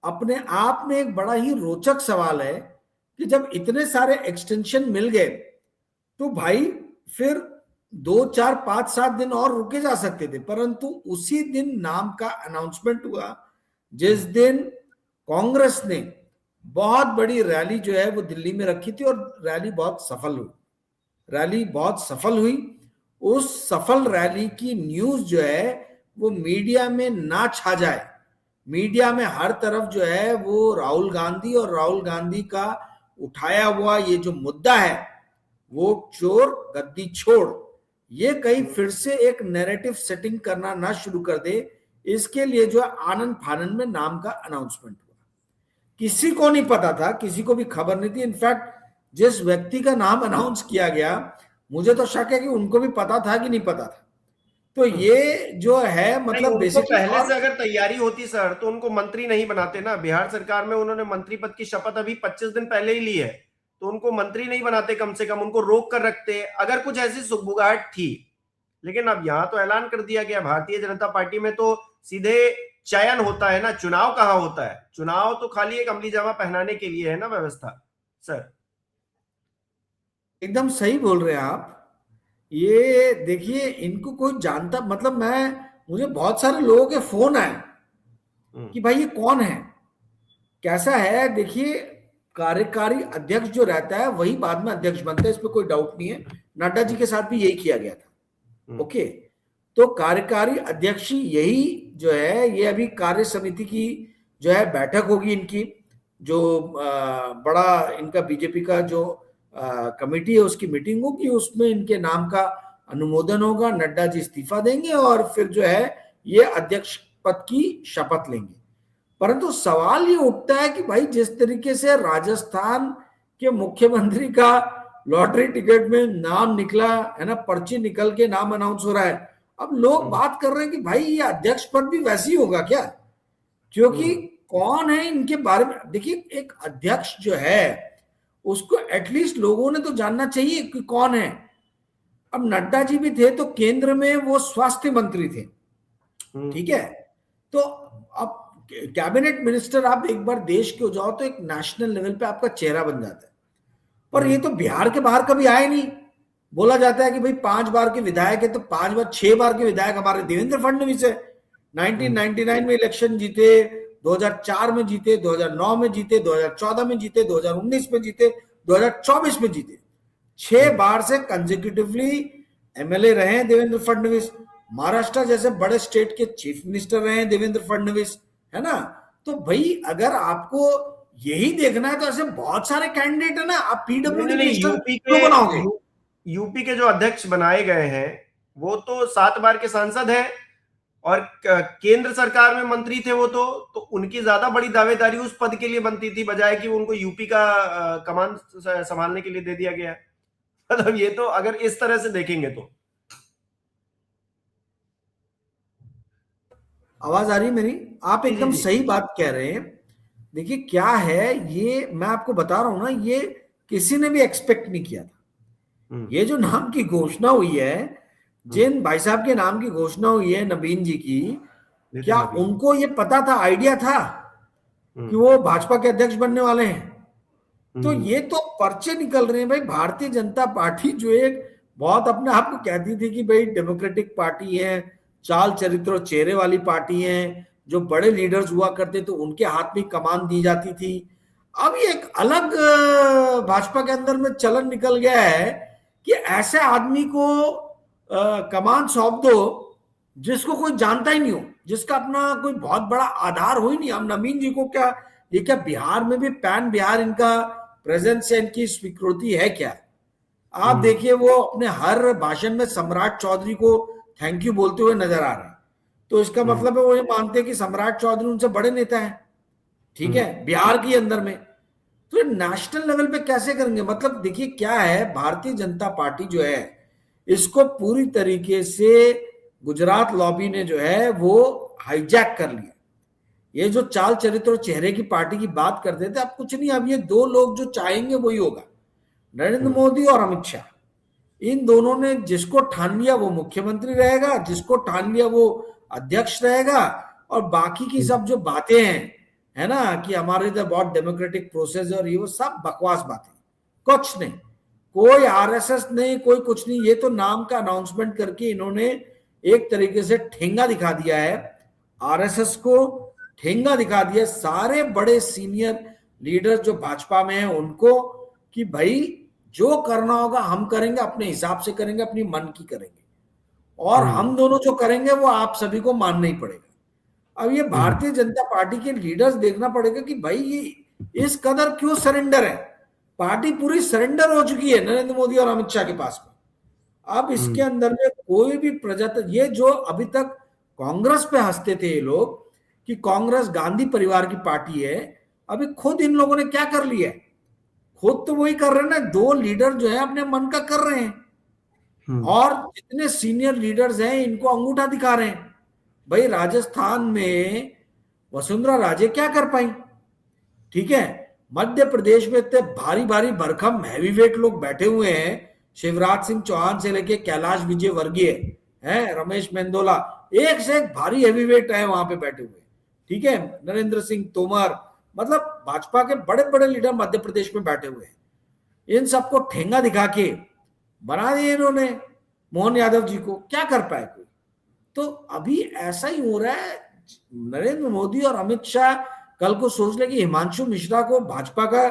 अपने आप में एक बड़ा ही रोचक सवाल है कि जब इतने सारे एक्सटेंशन मिल गए तो भाई फिर 2 4 5 7 दिन और रुके जा सकते थे, परंतु उसी दिन नाम का अनाउंसमेंट हुआ जिस दिन कांग्रेस ने बहुत बड़ी रैली जो है वो दिल्ली में रखी थी और रैली बहुत सफल हुई। उस सफल रैली की न्यूज जो है वो मीडिया में ना छा जाए, मीडिया में हर तरफ जो है वो राहुल गांधी और राहुल गांधी का उठाया हुआ ये जो मुद्दा है वो चोर गद्दी छोड़, ये कहीं फिर से एक नैरेटिव सेटिंग करना ना शुरू कर दे, इसके लिए जो आनंद फानंद में नाम का अनाउंसमेंट हुआ। किसी को नहीं पता था, किसी को भी खबर नहीं थी। इनफैक्ट जिस व्यक्ति का नाम अनाउंस किया गया मुझे तो शक है कि उनको भी पता था कि नहीं पता था। तो ये जो है मतलब बेसिकली पहले से अगर तैयारी होती सर तो उनको मंत्री नहीं बनाते ना। बिहार सरकार में उन्होंने मंत्री पद की शपथ अभी 25 दिन पहले ही ली है, तो उनको मंत्री नहीं बनाते, कम से कम उनको रोक कर रखते अगर कुछ ऐसी सुगबुगाहट थी। लेकिन अब यहां तो ऐलान कर दिया गया। भारतीय जनता पार्टी में तो सीधे चयन होता है ना, चुनाव कहां होता है। चुनाव तो खाली एक अमली जामा पहनाने के लिए है ना व्यवस्था सर। एकदम सही बोल रहे हैं आप। ये देखिए इनको कोई जानता, मतलब मुझे बहुत सारे लोगों के फोन आए कि भाई ये कौन है, कैसा है। देखिए कार्यकारी अध्यक्ष जो रहता है वही बाद में अध्यक्ष बनता है, इस पर कोई डाउट नहीं है। नड्डा जी के साथ भी यही किया गया था। ओके, तो कार्यकारी अध्यक्ष यही जो है, ये अभी कार्य समिति की जो है बैठक होगी इनकी, जो बड़ा इनका बीजेपी का जो कमेटी है उसकी मीटिंग होगी, उसमें इनके नाम का अनुमोदन होगा, नड्डा जी इस्तीफा देंगे और फिर जो है ये अध्यक्ष पद की शपथ लेंगे। परंतु सवाल ये उठता है कि भाई जिस तरीके से राजस्थान के मुख्यमंत्री का लॉटरी टिकट में नाम निकला है ना, पर्ची निकल के नाम अनाउंस हो रहा है, अब लोग बात कर रहे हैं कि भाई ये अध्यक्ष पद भी वैसे ही होगा क्या, क्योंकि कौन है इनके बारे में। देखिए एक अध्यक्ष जो है उसको एटलीस्ट लोगों ने तो जानना चाहिए कि कौन है। अब नड्डा जी भी थे तो केंद्र में वो स्वास्थ्य मंत्री थे, ठीक है, तो अब कैबिनेट मिनिस्टर आप एक बार देश के हो जाओ तो एक नेशनल लेवल पे आपका चेहरा बन जाता है। पर ये तो बिहार के बाहर कभी आए नहीं। बोला जाता है कि भाई 5 बार के विधायक है, तो 5 बार 6 बार के विधायक हमारे देवेंद्र फडणवीस है। 1999 में इलेक्शन जीते, 2004 में जीते, 2009 में जीते, 2014 में जीते, 2019 में जीते, 2024 में जीते। 6 बार से कंसेक्यूटिवली एमएलए रहे हैं देवेंद्र फडणवीस। महाराष्ट्र जैसे बड़े स्टेट के चीफ मिनिस्टर रहे हैं देवेंद्र फडणवीस, है ना। तो भाई अगर आपको यही देखना है तो ऐसे बहुत सारे कैंडिडेट है ना, आप पीडब्ल्यूडी मिनिस्टर क्यों बनाओगे। यूपी के जो अध्यक्ष बनाए गए हैं वो तो 7 बार के सांसद हैं और केंद्र सरकार में मंत्री थे वो तो उनकी ज्यादा बड़ी दावेदारी उस पद के लिए बनती थी बजाय कि उनको यूपी का कमान संभालने के लिए दे दिया गया। मतलब ये तो अगर इस तरह से देखेंगे तो। आवाज आ रही मेरी? आप एकदम सही बात कह रहे हैं। देखिए क्या है, ये मैं आपको बता रहा हूं ना, ये किसी ने भी एक्सपेक्ट नहीं किया था। ये जो नाम की घोषणा हुई है, जिन भाई साहब के नाम की घोषणा हुई है नवीन जी की, क्या उनको ये पता था, आइडिया था कि वो भाजपा के अध्यक्ष बनने वाले हैं? तो ये तो पर्चे निकल रहे हैं भाई। भारतीय जनता पार्टी जो एक बहुत अपने आप को कहती थी कि भाई डेमोक्रेटिक पार्टी है, चाल चरित्र और चेहरे वाली पार्टी है, जो बड़े लीडर्स हुआ करते तो उनके हाथ में कमान दी जाती थी। अब ये एक अलग भाजपा के अंदर में चलन निकल गया है कि ऐसे आदमी को कमान सौंप दो जिसको कोई जानता ही नहीं हो, जिसका अपना कोई बहुत बड़ा आधार हो ही नहीं। हम नवीन जी को क्या, ये क्या बिहार में भी पैन बिहार इनका प्रेजेंस है, इनकी स्वीकृति है क्या? आप देखिए वो अपने हर भाषण में सम्राट चौधरी को थैंक यू बोलते हुए नजर आ रहे हैं, तो इसका मतलब है वो ये मानते हैं कि सम्राट चौधरी उनसे बड़े नेता हैं, ठीक है, बिहार के अंदर में। तो नेशनल लेवल पे कैसे करेंगे? मतलब देखिए क्या है, भारतीय जनता पार्टी जो है इसको पूरी तरीके से गुजरात लॉबी ने जो है वो हाईजैक कर लिया। ये जो चाल चरित्र और चेहरे की पार्टी की बात करते थे, अब कुछ नहीं, अब ये दो लोग जो चाहेंगे वही होगा, नरेंद्र मोदी और अमित शाह। इन दोनों ने जिसको ठान लिया वो मुख्यमंत्री रहेगा, जिसको ठान लिया वो अध्यक्ष रहेगा, और बाकी की सब जो बातें हैं है ना, कि हमारे इधर बहुत डेमोक्रेटिक प्रोसेस है और ये वो सब बकवास बात है, कुछ नहीं, कोई आरएसएस नहीं, कोई कुछ नहीं, ये तो नाम का अनाउंसमेंट करके इन्होंने एक तरीके से ठेंगा दिखा दिया है आरएसएस को, ठेंगा दिखा दिया सारे बड़े सीनियर लीडर जो भाजपा में हैं उनको, कि भाई जो करना होगा हम करेंगे, अपने हिसाब से करेंगे, अपनी मन की करेंगे, और हम दोनों जो करेंगे वो आप सभी को मानना ही पड़ेगा। अब ये भारतीय जनता पार्टी के लीडर्स देखना पड़ेगा कि भाई ये इस कदर क्यों सरेंडर है, पार्टी पूरी सरेंडर हो चुकी है नरेंद्र मोदी और अमित शाह के पास में। अब इसके अंदर में कोई भी प्रजातंत्र, ये जो अभी तक कांग्रेस पे हंसते थे ये लोग कि कांग्रेस गांधी परिवार की पार्टी है, अभी खुद इन लोगों ने क्या कर लिया है, खुद तो वही कर रहे हैं ना, दो लीडर जो है अपने मन का कर रहे हैं, और जितने सीनियर लीडर्स हैं इनको अंगूठा दिखा रहे हैं। भाई राजस्थान में वसुंधरा राजे क्या कर पाई, ठीक है, मध्य प्रदेश में इतने भारी भारी भरकम हैवीवेट लोग बैठे हुए हैं, शिवराज सिंह चौहान से लेके कैलाश विजयवर्गीय है, रमेश मेंदोला, एक से एक भारी हैवीवेट है वहां पे बैठे हुए, ठीक है, नरेंद्र सिंह तोमर, मतलब भाजपा के बड़े बड़े लीडर मध्य प्रदेश में बैठे हुए हैं। इन सबको ठेंगा दिखा के बना दिए इन्होंने मोहन यादव जी को, क्या कर पाए कोई। तो अभी ऐसा ही हो रहा है, नरेंद्र मोदी और अमित शाह कल को सोच ले कि हिमांशु मिश्रा को भाजपा का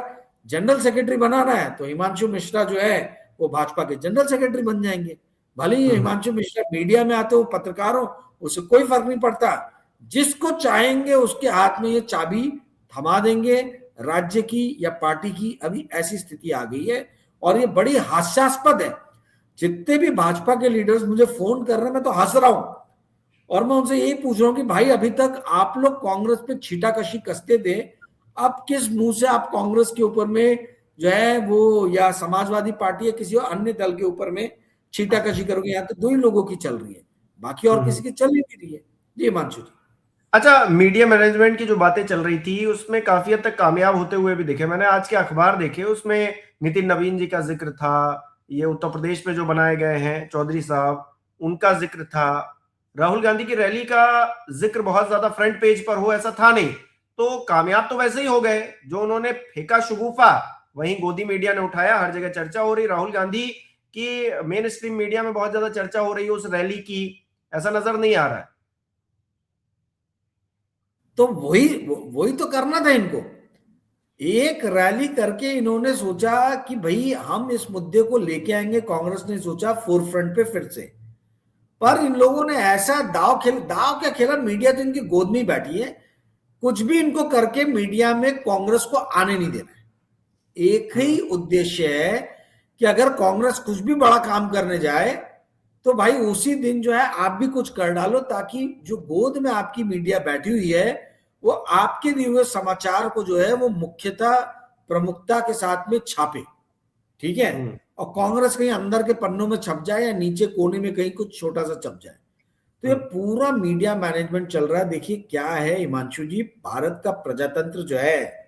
जनरल सेक्रेटरी बनाना है, तो हिमांशु मिश्रा जो है वो भाजपा के जनरल सेक्रेटरी बन जाएंगे, भले ही हिमांशु मिश्रा मीडिया में आते हो, पत्रकार हो, उससे कोई फर्क नहीं पड़ता, जिसको चाहेंगे उसके हाथ में ये चाबी थमा देंगे राज्य की या पार्टी की। अभी ऐसी स्थिति आ गई है और ये बड़ी हास्यास्पद है। जितने भी भाजपा के लीडर्स मुझे फोन कर रहे हैं, मैं तो हंस रहा हूं, और मैं उनसे यही पूछ रहा हूं कि भाई अभी तक आप लोग कांग्रेस पे छीटाकशी कसते थे, अब किस मुंह से आप कांग्रेस के ऊपर में जो है वो, या समाजवादी पार्टी या किसी और अन्य दल के ऊपर में छीटाकशी करोगे। यहाँ तो दो ही लोगों की चल रही है, बाकी और किसी की चल ही नहीं रही है। जी हिमांशु जी। अच्छा, मीडिया मैनेजमेंट की जो बातें चल रही थी उसमें काफी हद तक कामयाब होते हुए भी दिखे। मैंने आज के अखबार देखे, उसमें नितिन नवीन जी का जिक्र था, ये उत्तर प्रदेश में जो बनाए गए हैं चौधरी साहब, उनका जिक्र था, राहुल गांधी की रैली का जिक्र बहुत ज्यादा फ्रंट पेज पर हो ऐसा था नहीं। तो कामयाब तो वैसे ही हो गए, जो उन्होंने फेंका शगुफा वहीं गोदी मीडिया ने उठाया, हर जगह चर्चा हो रही, राहुल गांधी की मेन स्ट्रीम मीडिया में बहुत ज्यादा चर्चा हो रही है उस रैली की, ऐसा नजर नहीं आ रहा है। तो वही तो करना था इनको, एक रैली करके इन्होंने सोचा कि भाई हम इस मुद्दे को लेके आएंगे, कांग्रेस ने सोचा फोर फ्रंट पे फिर से, पर इन लोगों ने ऐसा दाव क्या खेला, मीडिया तो इनकी गोद में ही बैठी है, कुछ भी इनको करके मीडिया में कांग्रेस को आने नहीं देना है। एक ही उद्देश्य है कि अगर कांग्रेस कुछ भी बड़ा काम करने जाए तो भाई उसी दिन जो है आप भी कुछ कर डालो, ताकि जो गोद में आपकी मीडिया बैठी हुई है वो आपके दिए हुए समाचार को जो है वो मुख्यतः प्रमुखता के साथ में छापे, ठीक है, और कांग्रेस कहीं अंदर के पन्नों में छप जाए या नीचे कोने में कहीं कुछ छोटा सा छप जाए। तो ये पूरा मीडिया मैनेजमेंट चल रहा है। देखिए क्या है हिमांशु जी, भारत का प्रजातंत्र जो है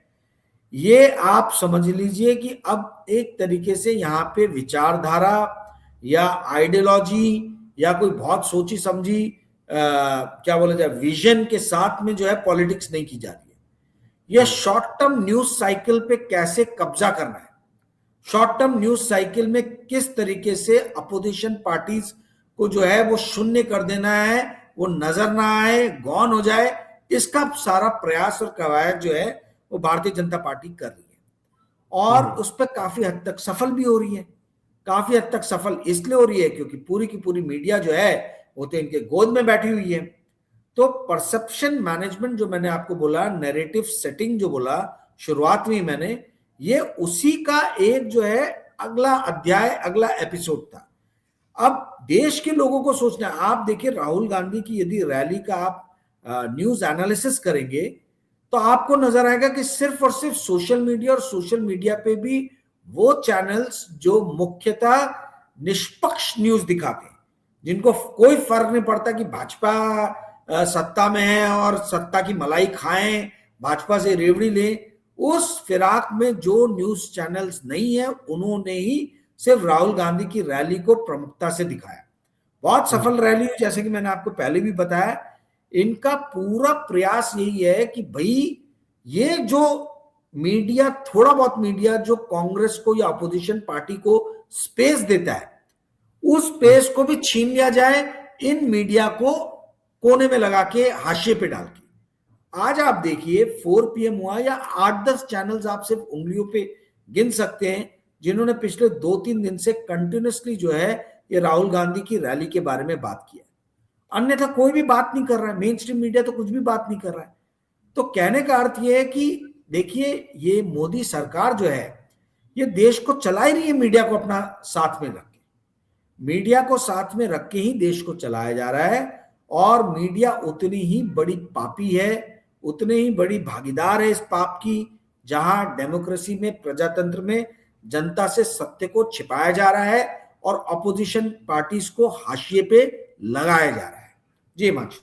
ये आप समझ लीजिए कि अब एक तरीके से यहाँ पे विचारधारा या आइडियोलॉजी या कोई बहुत सोची समझी क्या बोला जाए विजन के साथ में जो है पॉलिटिक्स नहीं की जा रही है। यह शॉर्ट टर्म न्यूज साइकिल पे कैसे कब्जा करना है, शॉर्ट टर्म न्यूज साइकिल में किस तरीके से अपोजिशन पार्टीज को जो है वो शून्य कर देना है, वो नजर ना आए, गौन हो जाए, इसका सारा प्रयास और कवायद जो है वो भारतीय जनता पार्टी कर रही है, और उस पर काफी हद तक सफल भी हो रही है। काफी हद तक सफल इसलिए हो रही है क्योंकि पूरी की पूरी मीडिया जो है वो तो इनके गोद में बैठी हुई है। तो परसेप्शन मैनेजमेंट जो मैंने आपको बोला, नैरेटिव सेटिंग जो बोला शुरुआत में मैंने, ये उसी का एक जो है अगला अध्याय, अगला एपिसोड था। अब देश के लोगों को सोचना है। आप देखिए राहुल गांधी की यदि रैली का आप न्यूज एनालिसिस करेंगे तो आपको नजर आएगा कि सिर्फ और सिर्फ सोशल मीडिया, और सोशल मीडिया पे भी वो चैनल्स जो मुख्यतः निष्पक्ष न्यूज दिखाते हैं, जिनको कोई फर्क नहीं पड़ता कि भाजपा सत्ता में है और सत्ता की मलाई खाएं, भाजपा से रेवड़ी लें, उस फिराक में जो न्यूज चैनल्स नहीं है उन्होंने ही सिर्फ राहुल गांधी की रैली को प्रमुखता से दिखाया। बहुत सफल रैली, जैसे कि मैंने आपको पहले भी बताया, इनका पूरा प्रयास यही है कि भाई ये जो मीडिया, थोड़ा बहुत मीडिया जो कांग्रेस को या अपोजिशन पार्टी को स्पेस देता है, उस स्पेस को भी छीन लिया जाए इन मीडिया को कोने में लगा के, हाशिए पे डाल के। आज आप देखिए 4 PM हुआ या 8-10 चैनल्स आप सिर्फ उंगलियों पे गिन सकते हैं जिन्होंने पिछले 2-3 दिन से कंटिन्यूसली जो है ये राहुल गांधी की रैली के बारे में बात किया। अन्यथा कोई भी बात नहीं कर रहा है, मेन स्ट्रीम मीडिया तो कुछ भी बात नहीं कर रहा है। तो कहने का अर्थ ये है कि देखिए ये मोदी सरकार जो है ये देश को चला ही रही है मीडिया को अपना साथ में रख के, मीडिया को साथ में रख के ही देश को चलाया जा रहा है। और मीडिया उतनी ही बड़ी पापी है, उतने ही बड़ी भागीदार है इस पाप की, जहां डेमोक्रेसी में, प्रजातंत्र में जनता से सत्य को छिपाया जा रहा है और अपोजिशन पार्टीज को हाशिए पे लगाया जा रहा है। जी हिमांशु।